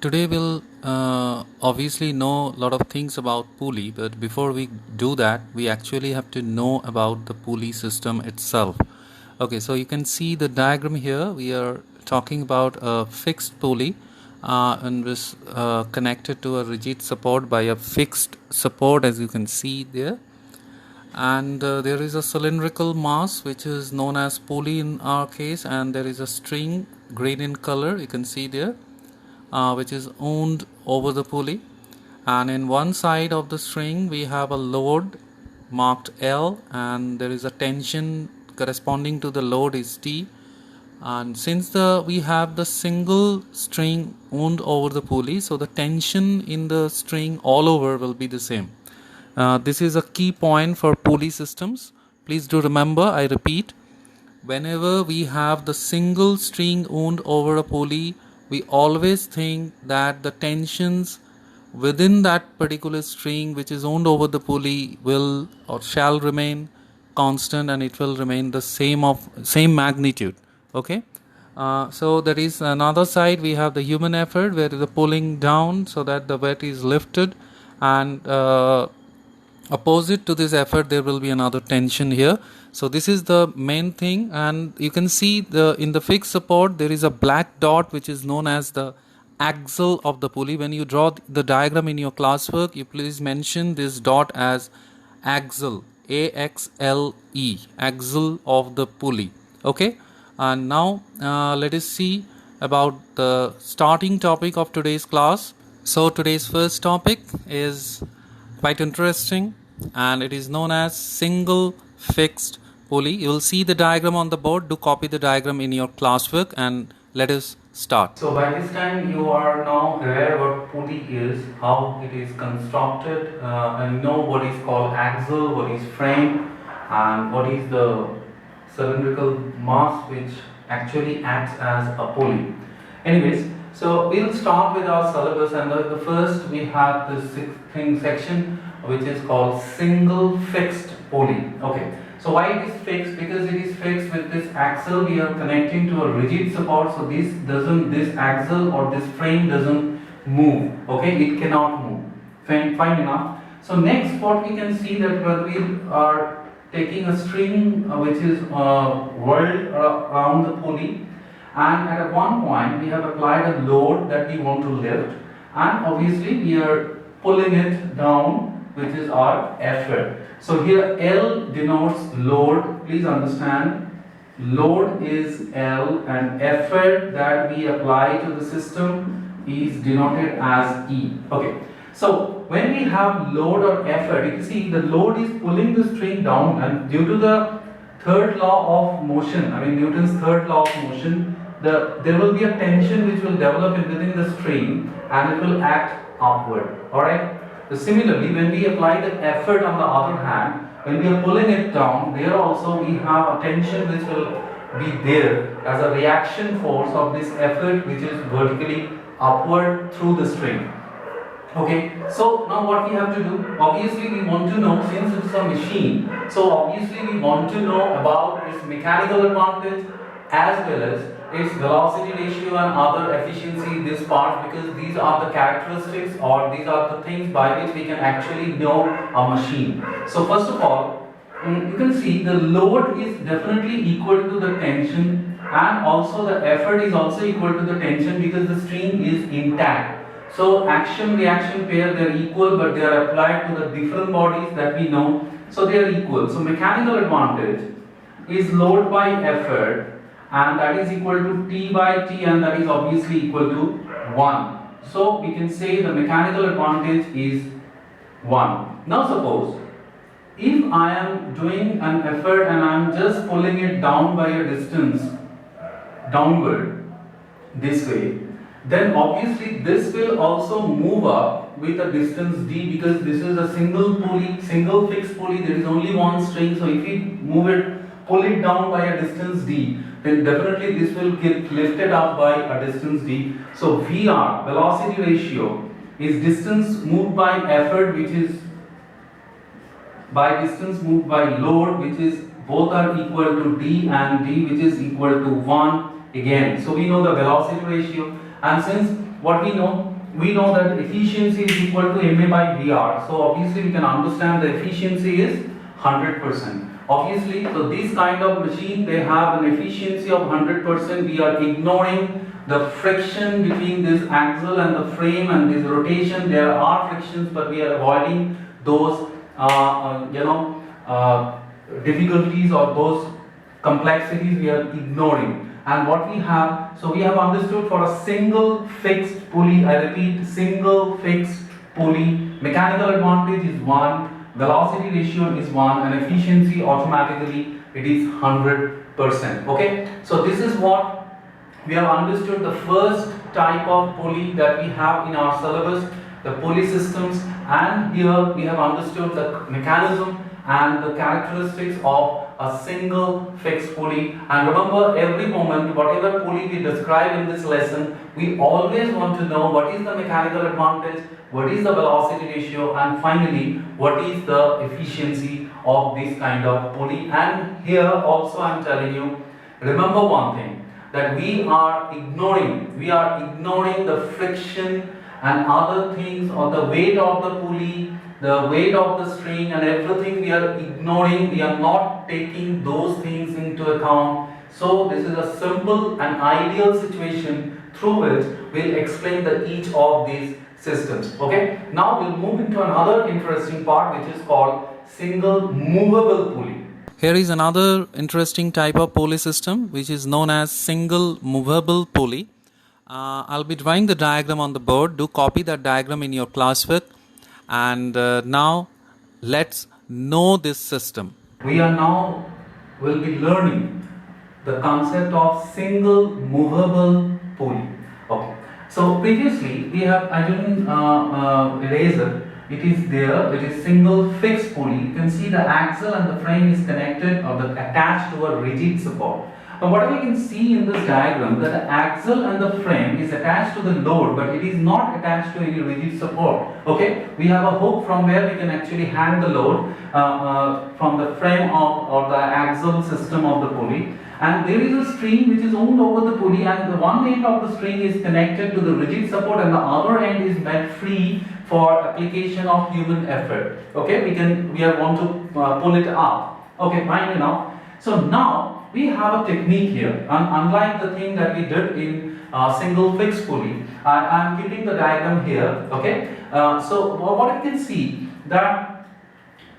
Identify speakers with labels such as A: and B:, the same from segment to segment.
A: Today we'll obviously know a lot of things about pulley, but before we do that, we actually have to know about the pulley system itself. Okay, so you can see the diagram here. We are talking about a fixed pulley and was connected to a rigid support by a fixed support, as you can see there. And there is a cylindrical mass which is known as pulley in our case, and there is a string green in color, you can see there, which is wound over the pulley, and in one side of the string we have a load marked L, and there is a tension corresponding to the load is T. And since we have the single string wound over the pulley, so the tension in the string all over will be the same. This is a key point for pulley systems. Please do remember, I repeat, whenever we have the single string wound over a pulley, we always think that the tensions within that particular string which is wound over the pulley will or shall remain constant, and it will remain the same magnitude. Okay, so there is another side. We have the human effort where the pulling down so that the weight is lifted, and opposite to this effort there will be another tension here. So this is the main thing, and you can see in the fixed support there is a black dot which is known as the axle of the pulley. When you draw the diagram in your classwork, you please mention this dot as axle, AXLE, axle of the pulley. Okay, and now let us see about the starting topic of today's class. So today's first topic is quite interesting, and it is known as single fixed pulley. You will see the diagram on the board. Do copy the diagram in your classwork, and let us start. So by this time you are now aware what pulley is, how it is constructed, and know what is called axle, what is frame, and what is the cylindrical mass which actually acts as a pulley. Anyways, so we'll start with our syllabus, and the first we have this section which is called single fixed pulley. Okay, so why it is fixed? Because it is fixed with this axle. We are connecting to a rigid support, so this axle or this frame doesn't move. Okay, it cannot move. Fine enough. So next, what we can see that when we are taking a string which is whirled around the pulley, and at one point we have applied a load that we want to lift, and obviously we are pulling it down, which is our effort. So here L denotes load. Please understand, load is L, and effort that we apply to the system is denoted as E. Okay, so when we have load or effort, you can see the load is pulling the string down, and due to the third law of motion, I mean Newton's third law of motion, there will be a tension which will develop within the string, and it will act upward. Alright. So similarly, when we apply the effort on the other hand, when we are pulling it down, there also we have a tension which will be there as a reaction force of this effort which is vertically upward through the string. Okay, so now what we have to do, obviously we want to know, since it's a machine, so obviously we want to know about its mechanical advantage as well as its velocity ratio and other efficiency, this part, because these are the characteristics or these are the things by which we can actually know a machine. So first of all, you can see the load is definitely equal to the tension, and also the effort is also equal to the tension because the string is intact. So action reaction pair, they are equal, but they are applied to the different bodies that we know, so they are equal. So mechanical advantage is load by effort, and that is equal to T by T, and that is obviously equal to 1. So we can say the mechanical advantage is 1. Now suppose if I am doing an effort and I am just pulling it down by a distance downward this way, then obviously this will also move up with a distance d, because this is a single pulley, single fixed pulley, there is only one string. So if we pull it down by a distance d, then definitely this will get lifted up by a distance d. So VR, velocity ratio, is distance moved by effort, which is by distance moved by load, which is both are equal to d, and d which is equal to 1 again. So we know the velocity ratio, and since what we know, we know that efficiency is equal to MA by VR. So obviously we can understand the efficiency is 100%. Obviously, so this kind of machine, they have an efficiency of 100%. We are ignoring the friction between this axle and the frame and this rotation. There are frictions, but we are avoiding those difficulties or those complexities we are ignoring. And what we have, so we have understood for a single fixed pulley, I repeat, single fixed pulley, mechanical advantage is 1, velocity ratio is 1, and efficiency automatically it is 100%. Okay, so this is what we have understood, the first type of pulley that we have in our syllabus, the pulley systems, and here we have understood the mechanism and the characteristics of a single fixed pulley. And remember, every moment, whatever pulley we describe in this lesson, we always want to know what is the mechanical advantage, what is the velocity ratio, and finally what is the efficiency of this kind of pulley. And here also I am telling you, remember one thing, that we are ignoring the friction and other things, or the weight of the pulley, the weight of the string, and everything we are ignoring. We are not taking those things into account. So this is a simple and ideal situation through which we'll explain each of these systems. Okay, now we'll move into another interesting part, which is called single movable pulley. Here is another interesting type of pulley system, which is known as single movable pulley. I'll be drawing the diagram on the board. Do copy that diagram in your classwork. And now let's know this system. We are now will be learning the concept of single movable pulley. Okay. So previously we have, I didn't erase it. It is there. It is single fixed pulley. You can see the axle and the frame is connected or attached to a rigid support. Now what we can see in this diagram, that the axle and the frame is attached to the load, but it is not attached to any rigid support. Okay, we have a hook from where we can actually hang the load from the frame of or the axle system of the pulley. And there is a string which is wound over the pulley, and the one end of the string is connected to the rigid support, and the other end is made free for application of human effort. Okay, we want to pull it up. Okay, fine enough. So now we have a technique here, and unlike the thing that we did in single fixed pulley, I am keeping the diagram here. Okay, so what you can see that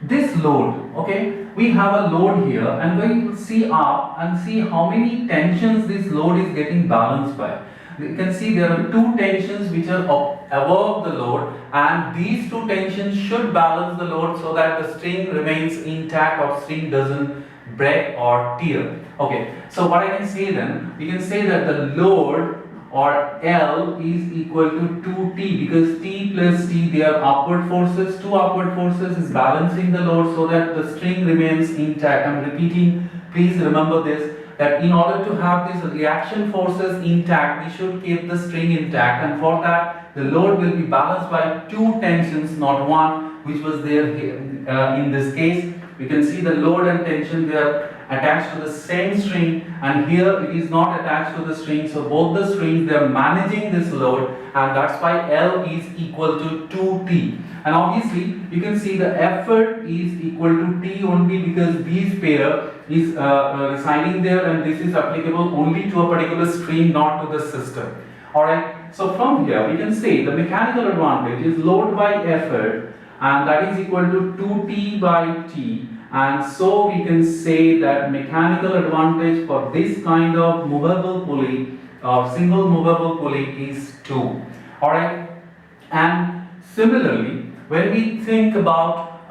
A: this load, okay, we have a load here, and when you see up and see how many tensions this load is getting balanced by. You can see there are two tensions which are above the load, and these two tensions should balance the load so that the string remains intact or string doesn't break or tear. Okay, so what I can say then, we can say that the load or L is equal to 2T, because T plus T, they are upward forces. Two upward forces is balancing the load so that the string remains intact. I am repeating, please remember this, that in order to have these reaction forces intact, we should keep the string intact, and for that the load will be balanced by two tensions, not one, which was there here. In this case, we can see the load and tension, they are attached to the same string, and here it is not attached to the string, so both the strings, they are managing this load, and that's why L is equal to 2T. And obviously you can see the effort is equal to T only because these pair is residing there, and this is applicable only to a particular string, not to the system. Alright, so from here we can say the mechanical advantage is load by effort, and that is equal to 2T by T. And so we can say that mechanical advantage for this kind of movable pulley or single movable pulley is 2. Alright, and similarly when we think about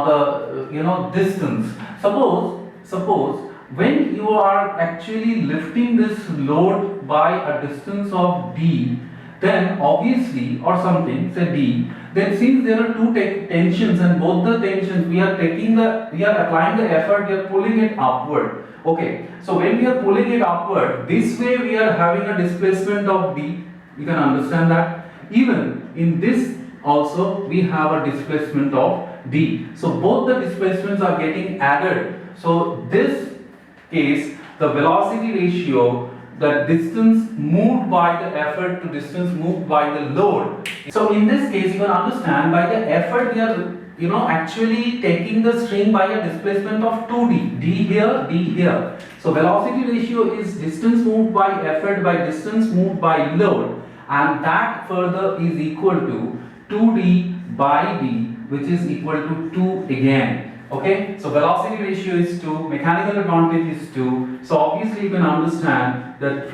A: the distance, suppose when you are actually lifting this load by a distance of d, then obviously, or something, say d, then since there are two tensions, and both the tensions we are applying the effort, we are pulling it upward. Okay, so when we are pulling it upward, this way we are having a displacement of d. You can understand that. Even in this also we have a displacement of d. So both the displacements are getting added. So this case, the velocity ratio the distance moved by the effort to distance moved by the load. So in this case, you can understand by the effort we are actually taking the string by a displacement of 2d, d here, d here. So velocity ratio is distance moved by effort by distance moved by load, and that further is equal to 2d by d, which is equal to 2 again. Okay, so velocity ratio is 2, mechanical advantage is 2. So obviously you can understand that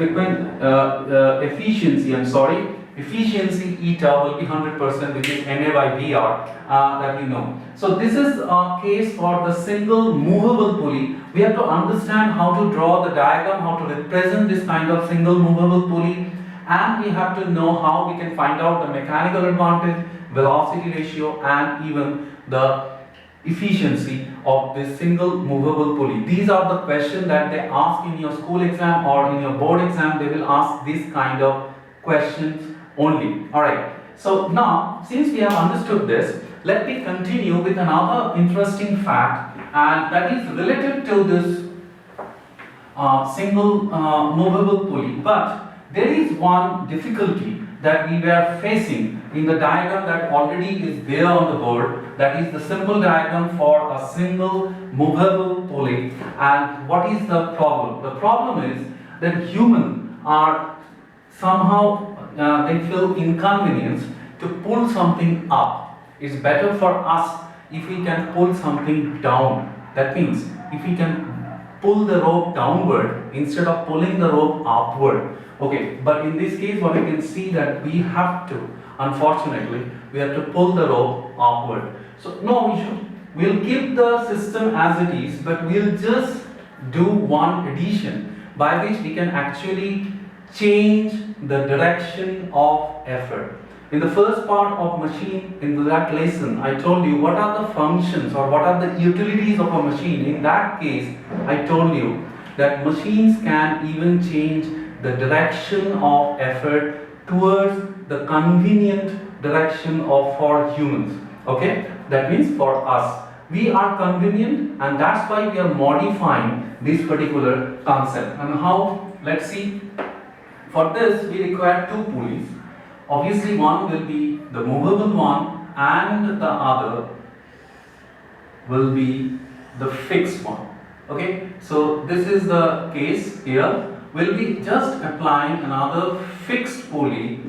A: efficiency eta will be 100%, which is ma by Vr, that you know. So this is a case for the single movable pulley. We have to understand how to draw the diagram, how to represent this kind of single movable pulley, and we have to know how we can find out the mechanical advantage, velocity ratio, and even the efficiency of this single movable pulley. These are the questions that they ask in your school exam or in your board exam. They will ask this kind of questions only. Alright, so now since we have understood this, let me continue with another interesting fact, and that is related to this single movable pulley. But there is one difficulty that we were facing in the diagram that already is there on the board. That is the simple diagram for a single movable pulley. And what is the problem? The problem is that humans are somehow they feel inconvenience to pull something up. It's better for us if we can pull something down. That means if we can pull the rope downward instead of pulling the rope upward. Okay, but in this case what you can see that we have to, unfortunately, we have to pull the rope upward. So no issue, we'll keep the system as it is, but we'll just do one addition by which we can actually change the direction of effort. In the first part of machine, in that lesson, I told you what are the functions or what are the utilities of a machine. In that case, I told you that machines can even change the direction of effort towards the convenient direction of for humans. Okay, that means for us. We are convenient, and that's why we are modifying this particular concept. And how? Let's see. For this, we require two pulleys. Obviously, one will be the movable one, and the other will be the fixed one. Okay, so this is the case here. We'll be just applying another fixed pulley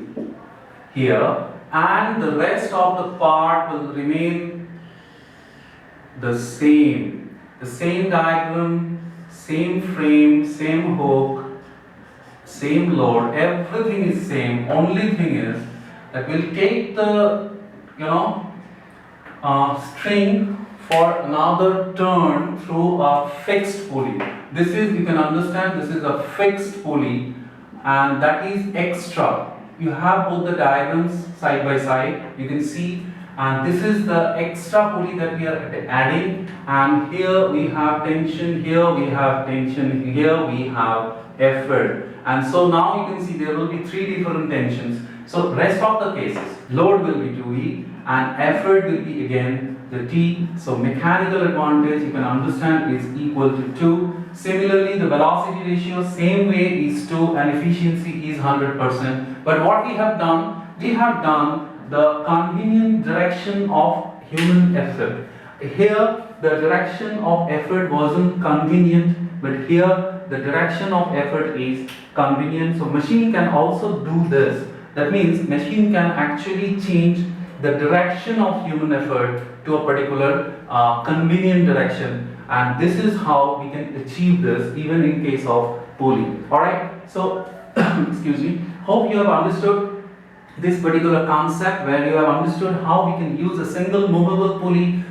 A: here, and the rest of the part will remain the same. The same diagram, same frame, same hook, same load, everything is same. Only thing is that we'll take the string for another turn through a fixed pulley. This is, you can understand, this is a fixed pulley, and that is extra. You have both the diagrams side by side, you can see, and this is the extra pulley that we are adding, and here we have tension, here we have tension, here we have effort. And so now you can see there will be three different tensions. So rest of the cases, load will be 2E and effort will be again the T. So mechanical advantage, you can understand, is equal to 2. Similarly, the velocity ratio same way is 2 and efficiency is 100%. But what we have done the convenient direction of human effort. Here the direction of effort wasn't convenient, but here the direction of effort is convenient. So machine can also do this. That means machine can actually change the direction of human effort to a particular convenient direction, and this is how we can achieve this even in case of pulley. Alright, so excuse me, hope you have understood this particular concept, where you have understood how we can use a single movable pulley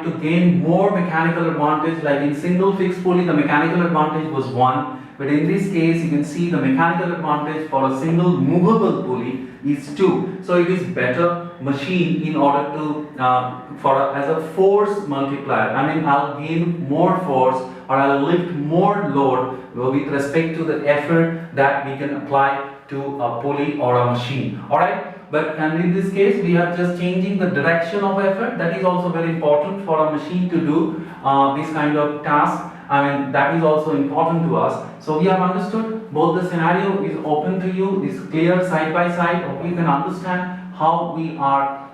A: to gain more mechanical advantage. Like in single fixed pulley, the mechanical advantage was 1, but in this case you can see the mechanical advantage for a single movable pulley is 2. So it is better machine in order to as a force multiplier. I mean, I'll gain more force or I'll lift more load with respect to the effort that we can apply to a pulley or a machine. Alright, and in this case we are just changing the direction of effort. That is also very important for a machine to do this kind of task. I mean, that is also important to us. So we have understood both the scenario is open to you, is clear side by side, or we can understand how we are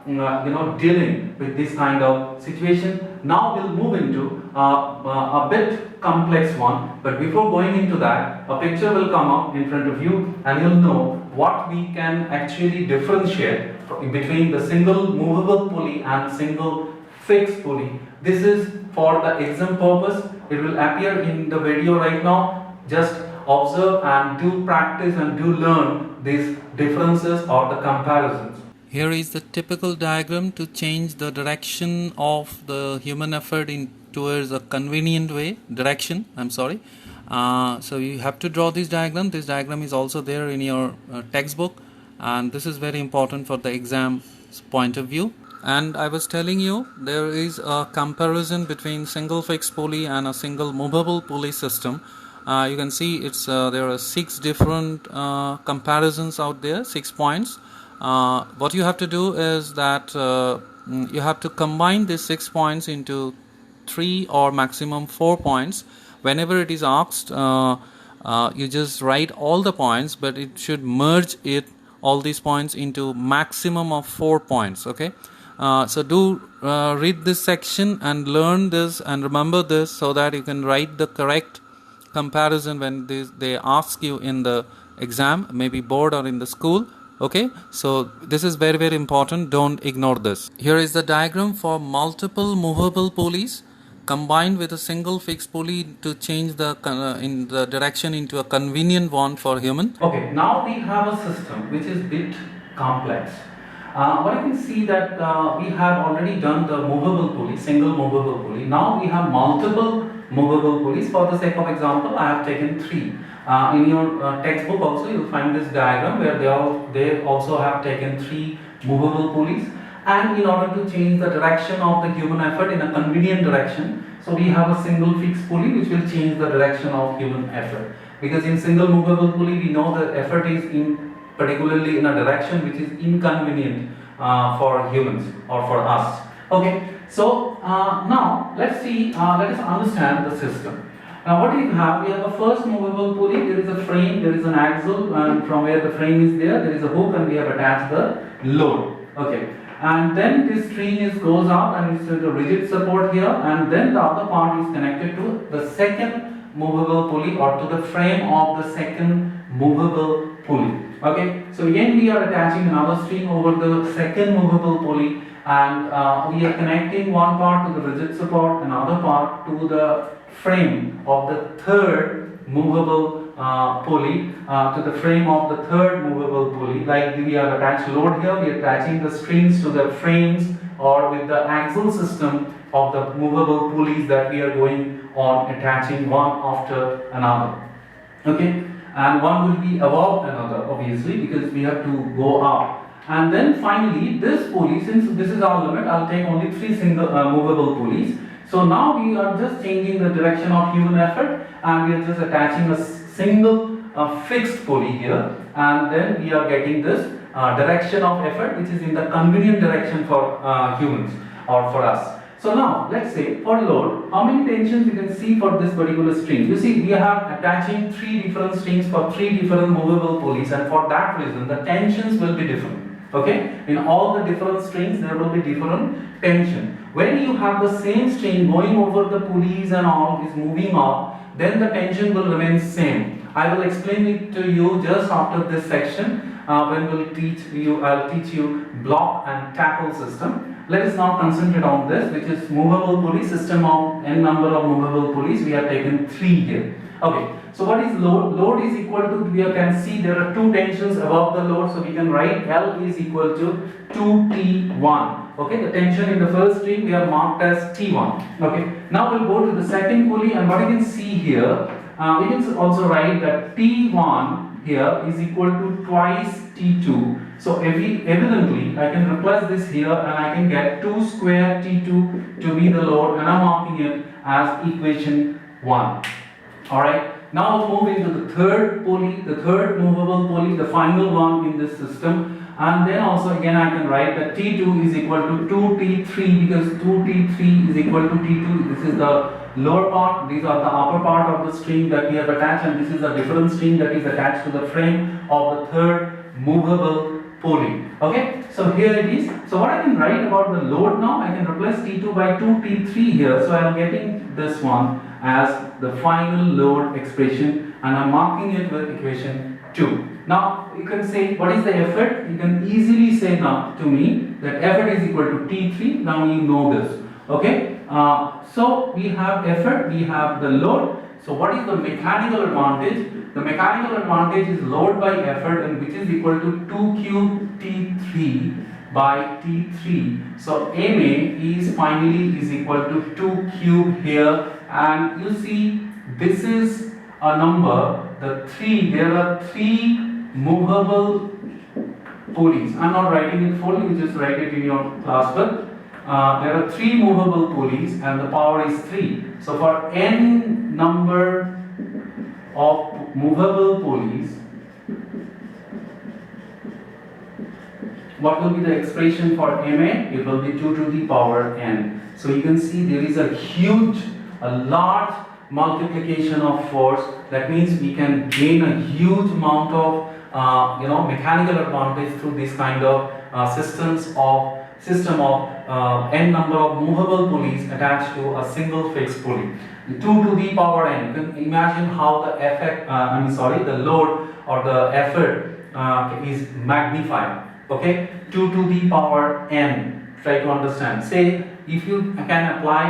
A: dealing with this kind of situation. Now we'll move into a bit complex one, but before going into that, a picture will come up in front of you and you'll know what we can actually differentiate between the single movable pulley and single fixed pulley. This is for the exam purpose. It will appear in the video right now. Just observe and do practice and do learn these differences or the comparisons. Here is the typical diagram to change the direction of the human effort in towards a convenient way, direction, I'm sorry. So you have to draw this diagram. This diagram is also there in your textbook, and this is very important for the exam point of view. And I was telling you there is a comparison between single fixed pulley and a single movable pulley system. You can see it's there are 6 different comparisons out there, 6 points. What you have to do is that you have to combine these 6 points into 3 or maximum 4 points. Whenever it is asked, you just write all the points, but it should merge it all these points into maximum of 4 points. Okay, so do read this section and learn this and remember this so that you can write the correct comparison when they ask you in the exam, maybe board or in the school. Okay, so this is very, very important. Don't ignore this. Here is the diagram for multiple movable pulleys combined with a single fixed pulley to change the in the direction into a convenient one for human. Okay, now we have a system which is a bit complex. What you can see that we have already done the movable pulley, single movable pulley. Now we have multiple movable pulleys. For the sake of example, I have taken 3. In your textbook also you will find this diagram where they also have taken 3 movable pulleys, and in order to change the direction of the human effort in a convenient direction, so we have a single fixed pulley which will change the direction of human effort, because in single movable pulley we know the effort is particularly in a direction which is inconvenient for humans or for us. Okay, so now let us understand the system. Now what do we have? We have a first movable pulley. There is a frame, there is an axle, and from where the frame is there is a hook, and we have attached the load. Okay, and then this string goes up and it's a rigid support here, and then the other part is connected to the second movable pulley or to the frame of the second movable pulley. Okay, so again we are attaching another string over the second movable pulley, and we are connecting one part to the rigid support, another part to the frame of the third movable pulley, to the frame of the third movable pulley. Like we have attached load here, we are attaching the strings to the frames or with the axle system of the movable pulleys that we are going on attaching one after another. Okay, and one will be above another obviously because we have to go up. And then finally this pulley, since this is our limit, I'll take only 3 single movable pulleys. So now we are just changing the direction of human effort, and we are just attaching a single fixed pulley here, and then we are getting this direction of effort which is in the convenient direction for humans or for us. So now let's say for load, how many tensions you can see for this particular string? You see we are attaching 3 different strings for 3 different movable pulleys, and for that reason the tensions will be different. Okay, in all the different strings there will be different tension. When you have the same string going over the pulleys and all is moving up, then the tension will remain same. I will explain it to you just after this section when I'll teach you block and tackle system. Let us now concentrate on this, which is movable pulley system of n number of movable pulleys. We have taken 3 here. Okay, so what is load? Load is equal to, we can see there are 2 tensions above the load, so we can write L is equal to 2T1. Okay, the tension in the first string we have marked as T1. Okay, now we'll go to the second pulley, and what you can see here, we can also write that T1 here is equal to twice T2. So evidently I can replace this here and I can get 2 square T2 to be the load, and I'm marking it as equation 1. Alright, now we'll move into the third pulley, the third movable pulley, the final one in this system. And then also again I can write that T2 is equal to 2T3, because 2T3 is equal to T2. This is the lower part, these are the upper part of the string that we have attached, and this is a different string that is attached to the frame of the third movable pulley. Okay, so here it is. So what I can write about the load now, I can replace T2 by 2 T3 here. So I am getting this one as the final load expression, and I am marking it with equation 2. Now you can say what is the effort? You can easily say now to me that effort is equal to T3. Now you know this. Okay, so we have effort, we have the load. So what is the mechanical advantage? The mechanical advantage is load by effort, and which is equal to 2 cube T3 by T3. So MA is finally is equal to 2 cube here, and you see this is a number, the 3, there are 3 movable pulleys. I am not writing it fully, you just write it in your class book. There are 3 movable pulleys and the power is 3. So for n number of movable pulleys, what will be the expression for MA? It will be 2 to the power n. So you can see there is a large multiplication of force. That means we can gain a huge amount of mechanical advantage through this kind of system of n number of movable pulleys attached to a single fixed pulley. 2 to the power n. You can imagine how the load or the effort is magnified. Okay, 2 to the power n. Try to understand. Say if you can apply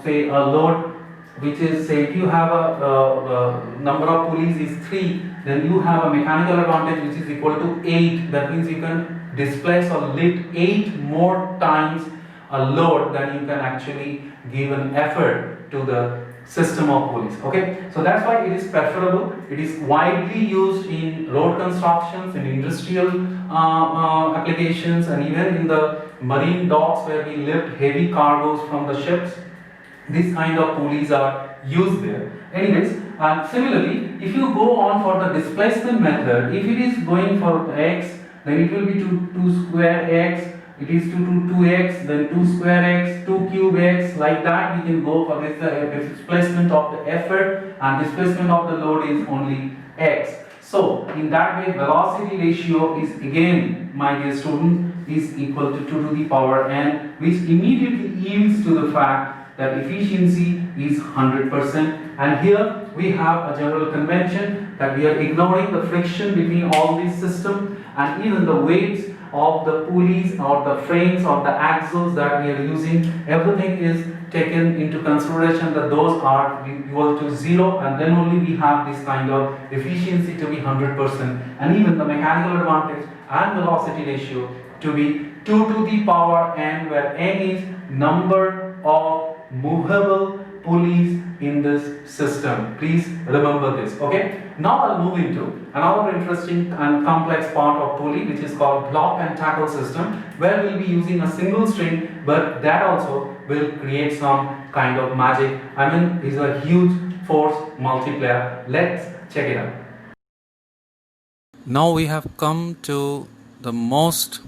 A: say a load which is, say if you have a number of pulleys is 3, then you have a mechanical advantage which is equal to 8. That means you can displace or lift 8 more times a load than you can actually give an effort to the system of pulleys. Okay, so that's why it is preferable. It is widely used in road constructions, in industrial applications, and even in the marine docks where we lift heavy cargoes from the ships. This kind of pulleys are used there. Anyways, similarly, if you go on for the displacement method, if it is going for x, then it will be 2 square x, it is 2 to 2x, then 2 square x, 2 cube x, like that we can go for this displacement of the effort, and displacement of the load is only x. So in that way, velocity ratio is again, my dear student, is equal to 2 to the power n, which immediately yields to the fact that efficiency is 100%. And here we have a general convention that we are ignoring the friction between all these systems, and even the weights of the pulleys or the frames or the axles that we are using, everything is taken into consideration that those are equal to 0, and then only we have this kind of efficiency to be 100%, and even the mechanical advantage and velocity ratio to be 2 to the power n, where n is number of movable pulleys in this system. Please remember this. Okay, now I'll move into another interesting and complex part of pulley, which is called block and tackle system, where we'll be using a single string, but that also will create some kind of magic. I mean, it's a huge force multiplier. Let's check it out. Now we have come to the most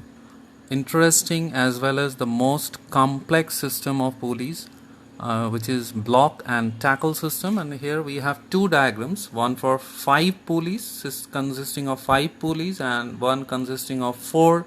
A: interesting as well as the most complex system of pulleys, which is block and tackle system. And here we have 2 diagrams, one for 5 pulleys consisting of 5 pulleys and one consisting of 4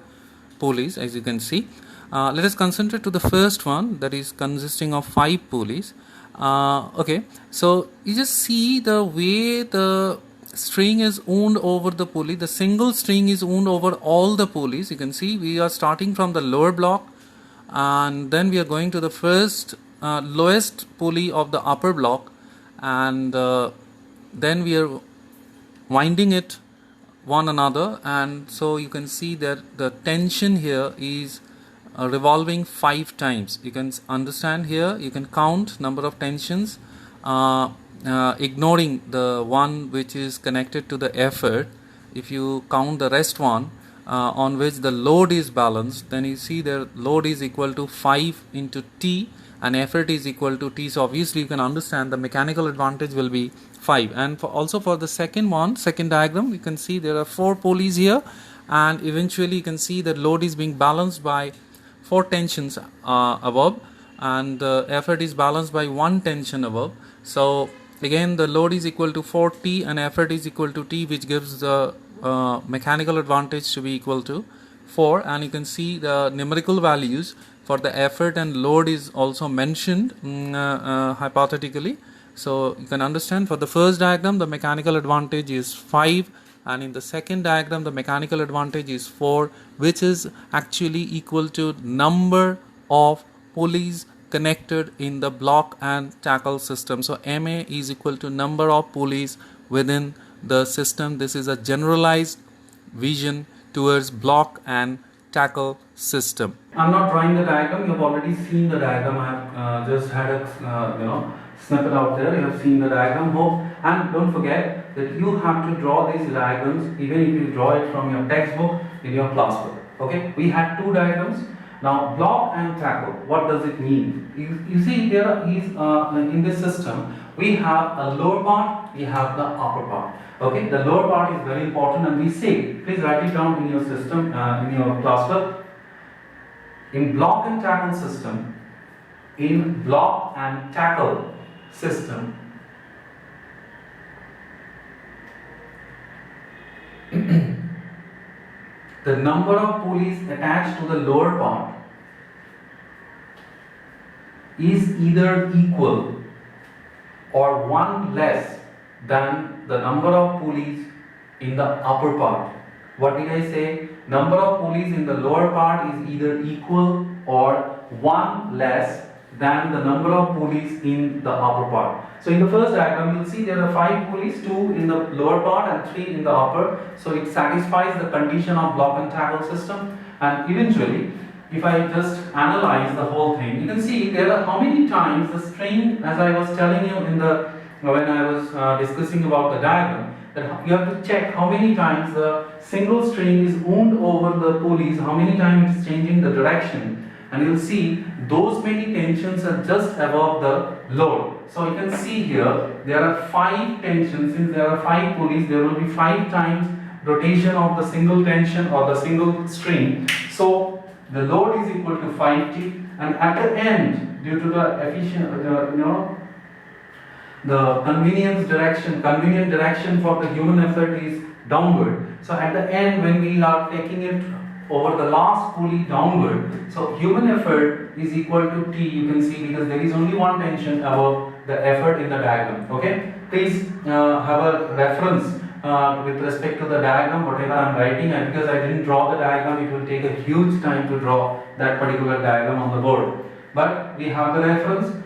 A: pulleys, as you can see. Let us concentrate to the first one, that is consisting of 5 pulleys. Okay, so you just see the way the string is wound over the pulley. The single string is wound over all the pulleys. You can see we are starting from the lower block, and then we are going to the first lowest pulley of the upper block, and then we are winding it one another, and so you can see that the tension here is revolving 5 times. You can understand here, you can count number of tensions, ignoring the one which is connected to the effort. If you count the rest one on which the load is balanced, then you see the load is equal to 5 into T and effort is equal to T. So obviously you can understand the mechanical advantage will be 5. And also for the second diagram, you can see there are 4 pulleys here, and eventually you can see that load is being balanced by 4 tensions above. and the effort is balanced by 1 tension above. So again the load is equal to 4T and effort is equal to T, which gives the mechanical advantage to be equal to 4, and you can see the numerical values for the effort and load is also mentioned hypothetically. So you can understand for the first diagram the mechanical advantage is 5, and in the second diagram the mechanical advantage is 4, which is actually equal to number of pulleys connected in the block and tackle system. So MA is equal to number of pulleys within the system. This is a generalized vision towards block and tackle system. I'm not drawing the diagram, you have already seen the diagram. I have just had a snippet out there. You have seen the diagram, hope, and don't forget that you have to draw these diagrams even if you draw it from your textbook in your classwork. Okay, we had 2 diagrams. Now block and tackle, what does it mean? You see there is in this system we have a lower part, we have the upper part. Okay, the lower part is very important, and we say, please write it down in your system, in your classwork. In block and tackle system, the number of pulleys attached to the lower part is either equal or 1 less than the number of pulleys in the upper part. What did I say? Number of pulleys in the lower part is either equal or 1 less than the number of pulleys in the upper part. So in the first diagram you will see there are 5 pulleys, 2 in the lower part and 3 in the upper. So it satisfies the condition of block and tackle system. And eventually, if I just analyze the whole thing, you can see there are how many times the strain, as I was telling you in the when I was discussing about the diagram, that you have to check how many times the single string is wound over the pulleys, how many times it is changing the direction, and you will see those many tensions are just above the load. So you can see here there are 5 tensions. Since there are 5 pulleys, there will be 5 times rotation of the single tension or the single string. So the load is equal to 5T, and at the end, due to the the convenient direction for the human effort is downward. So at the end, when we are taking it over the last pulley downward, so human effort is equal to T, you can see, because there is only one tension above the effort in the diagram. Okay, please have a reference with respect to the diagram, whatever I am writing, and because I didn't draw the diagram, it will take a huge time to draw that particular diagram on the board. But we have the reference.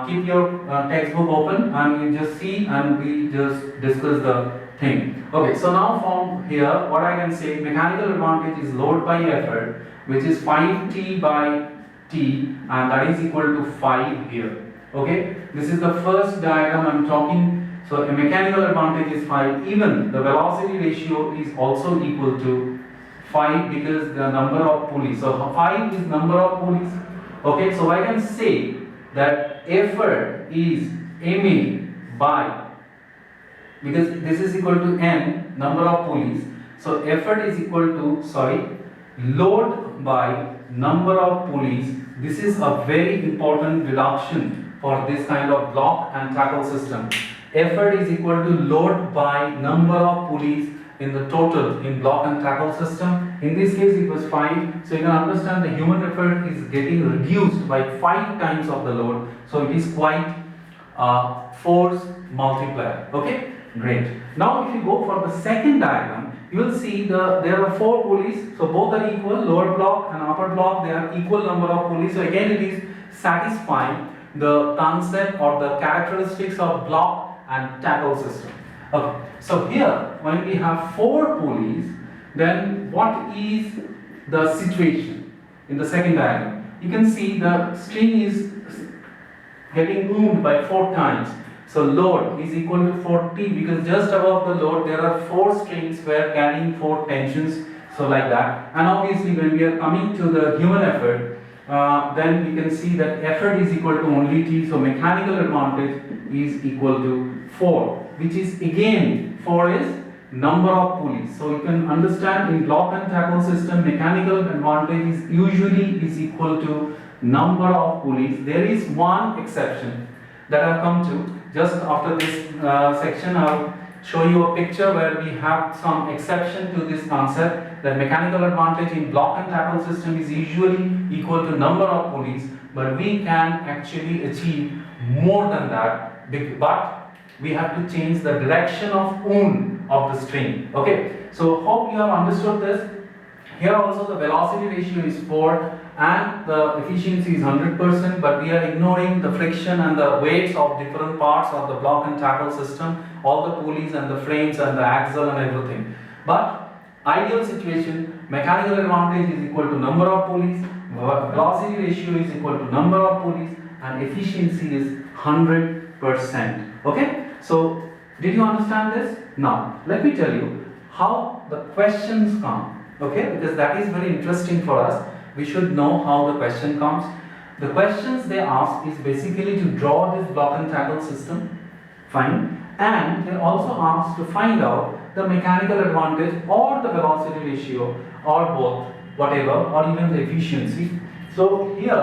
A: Keep your textbook open and you just see and we just discuss the thing. Okay, so now from here, what I can say, mechanical advantage is load by effort, which is 5T by T, and that is equal to 5 here. Okay, this is the first diagram I am talking. So a mechanical advantage is 5. Even the velocity ratio is also equal to 5 because the number of pulleys. So 5 is number of pulleys. Okay, so I can say that effort is MA by, because this is equal to N, number of pulleys. So effort is equal to, load by number of pulleys. This is a very important reduction for this kind of block and tackle system. Effort is equal to load by number of pulleys in the total in block and tackle system. In this case it was 5, so you can understand the human effort is getting reduced by 5 times of the load, so it is quite force multiplier. Okay, great. Now if you go for the second diagram, you will see there are 4 pulleys, so both are equal, lower block and upper block, they are equal number of pulleys. So again it is satisfying the concept or the characteristics of block and tackle system. Okay, so here when we have 4 pulleys, then what is the situation in the second diagram? You can see the string is getting wound by 4 times. So load is equal to 40 because just above the load there are 4 strings where carrying 4 tensions. So like that. And obviously when we are coming to the human effort, then we can see that effort is equal to only T. So mechanical advantage is equal to 4, which is again 4 is number of pulleys. So you can understand in block and tackle system, mechanical advantage is usually is equal to number of pulleys. There is one exception that I've come to. Just after this section, I'll show you a picture where we have some exception to this concept, that mechanical advantage in block and tackle system is usually equal to number of pulleys, but we can actually achieve more than that, but we have to change the direction of wound of the string. Okay, so hope you have understood this. Here also the velocity ratio is 4 and the efficiency is 100%, but we are ignoring the friction and the weights of different parts of the block and tackle system, all the pulleys and the frames and the axle and everything. But ideal situation, mechanical advantage is equal to number of pulleys, velocity ratio is equal to number of pulleys, and efficiency is 100%. Okay, so did you understand this? Now let me tell you how the questions come. Okay, because that is very interesting for us. We should know how the question comes. The questions they ask is basically to draw this block and tackle system, fine, and they also ask to find out the mechanical advantage or the velocity ratio or both, whatever, or even the efficiency. So here,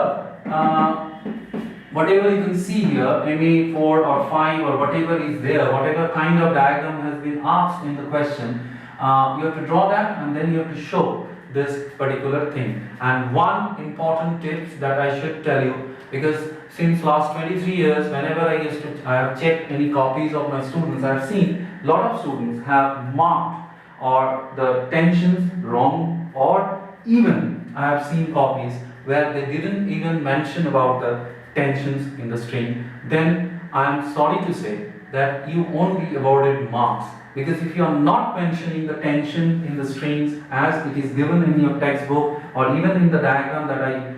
A: whatever you can see here, MA4 or 5 or whatever is there, whatever kind of diagram has been asked in the question, you have to draw that and then you have to show this particular thing. And one important tip that I should tell you, because since last 23 years, whenever I have checked any copies of my students, I have seen a lot of students have marked or the tensions wrong, or even I have seen copies where they didn't even mention about the tensions in the string. Then I am sorry to say that you won't be awarded marks, because if you are not mentioning the tension in the strings as it is given in your textbook or even in the diagram that I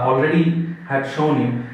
A: already had shown you,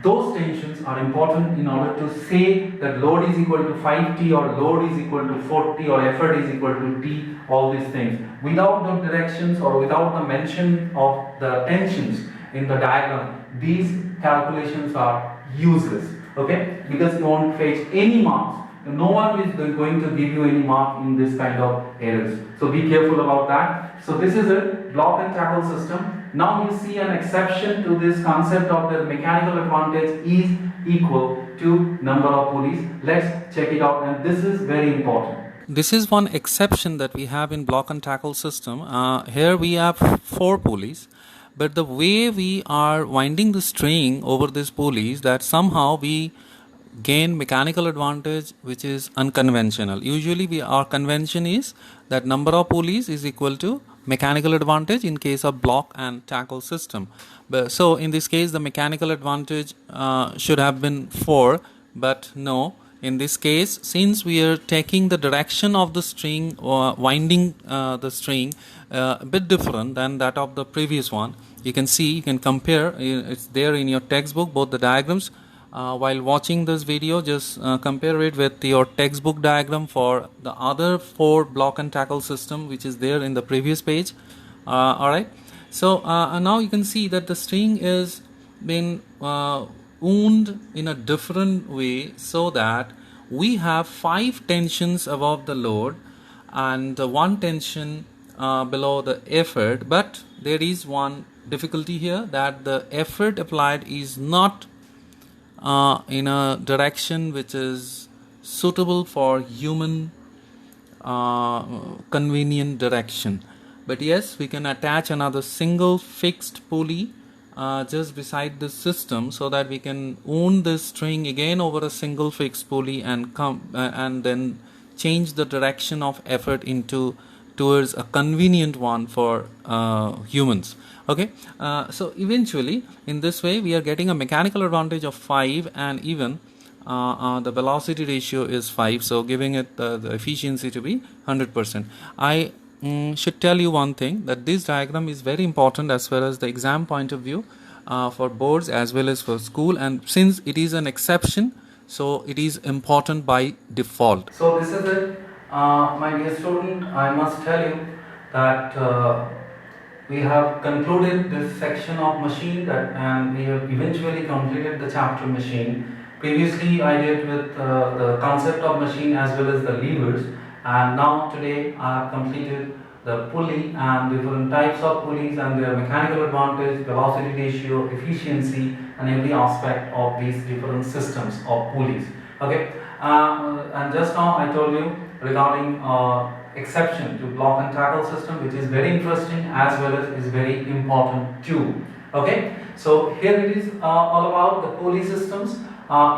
A: those tensions are important in order to say that load is equal to 5T or load is equal to 4T or effort is equal to T, all these things. Without the directions or without the mention of the tensions in the diagram, these calculations are useless, okay, because you won't fetch any marks. No one is going to give you any mark in this kind of errors. So be careful about that. So this is it, block and tackle system. Now you see an exception to this concept of the mechanical advantage is equal to number of pulleys. Let's check it out, and this is very important. This is one exception that we have in block and tackle system. Here we have 4 pulleys, but the way we are winding the string over these pulleys, that somehow we gain mechanical advantage which is unconventional. Usually our convention is that number of pulleys is equal to mechanical advantage in case of block and tackle system. But so in this case the mechanical advantage should have been 4, but no, in this case, since we are taking the direction of the string or winding the string a bit different than that of the previous one, you can see, you can compare, it's there in your textbook, both the diagrams. While watching this video, just compare it with your textbook diagram for the other 4 block and tackle system which is there in the previous page. Alright, so now you can see that the string is been wound in a different way, so that we have 5 tensions above the load and 1 tension below the effort, but there is one difficulty here, that the effort applied is not in a direction which is suitable for human convenient direction. But yes, we can attach another single fixed pulley just beside this system, so that we can wound this string again over a single fixed pulley and and then change the direction of effort towards a convenient one for humans. Okay, so eventually in this way we are getting a mechanical advantage of 5, and even the velocity ratio is 5, so giving it the efficiency to be 100%. I should tell you one thing, that this diagram is very important as far as the exam point of view for boards as well as for school, and since it is an exception, so it is important by default. So this is it, my dear student. I must tell you that we have concluded this section of machine, and we have eventually completed the chapter machine. Previously I did with the concept of machine as well as the levers, and now today I have completed the pulley and different types of pulleys and their mechanical advantage, velocity ratio, efficiency, and every aspect of these different systems of pulleys. Okay, and just now I told you regarding exception to block and tackle system, which is very interesting as well as is very important too. Okay, so here it is all about the pulley systems.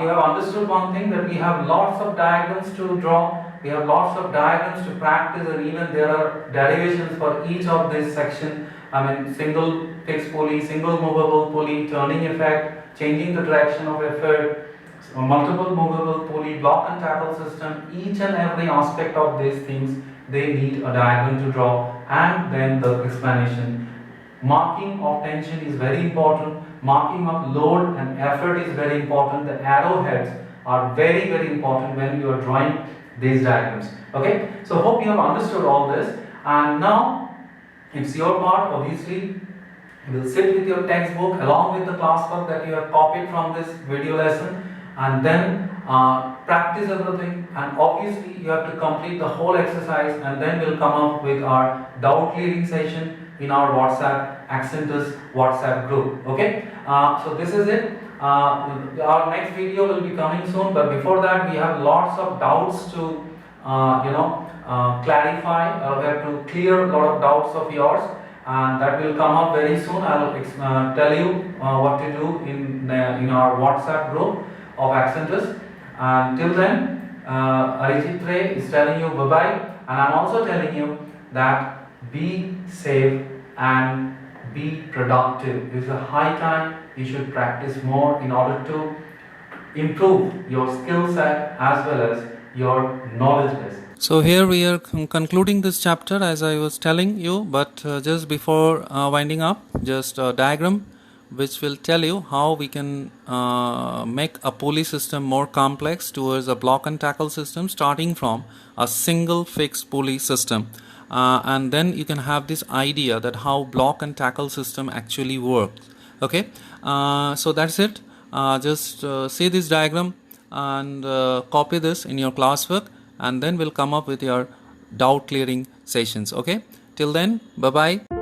A: You have understood one thing, that we have lots of diagrams to draw, we have lots of diagrams to practice, and even there are derivations for each of this section. I mean, single fixed pulley, single movable pulley, turning effect, changing the direction of effort, multiple movable pulley, block and tackle system. Each and every aspect of these things, they need a diagram to draw, and then the explanation. Marking of tension is very important. Marking of load and effort is very important. The arrowheads are very, very important when you are drawing these diagrams. Okay, so hope you have understood all this, and now it's your part. Obviously, you will sit with your textbook along with the classwork that you have copied from this video lesson, and then practice everything, and obviously you have to complete the whole exercise, and then we'll come up with our doubt clearing session in our WhatsApp, Accentus WhatsApp group. Okay, so this is it. Our next video will be coming soon, but before that we have lots of doubts to clarify. We have to clear a lot of doubts of yours, and that will come up very soon. I will tell you what to do in our WhatsApp group of Accentus. And till then, Arijit Ray is telling you bye bye, and I'm also telling you that be safe and be productive. It's a high time you should practice more in order to improve your skill set as well as your knowledge base. So here we are concluding this chapter as I was telling you, but just before winding up, just a diagram which will tell you how we can make a pulley system more complex towards a block and tackle system, starting from a single fixed pulley system. And then you can have this idea that how block and tackle system actually works. Okay, so that's it. Just see this diagram and copy this in your classwork, and then we'll come up with your doubt clearing sessions. Okay, till then, bye bye.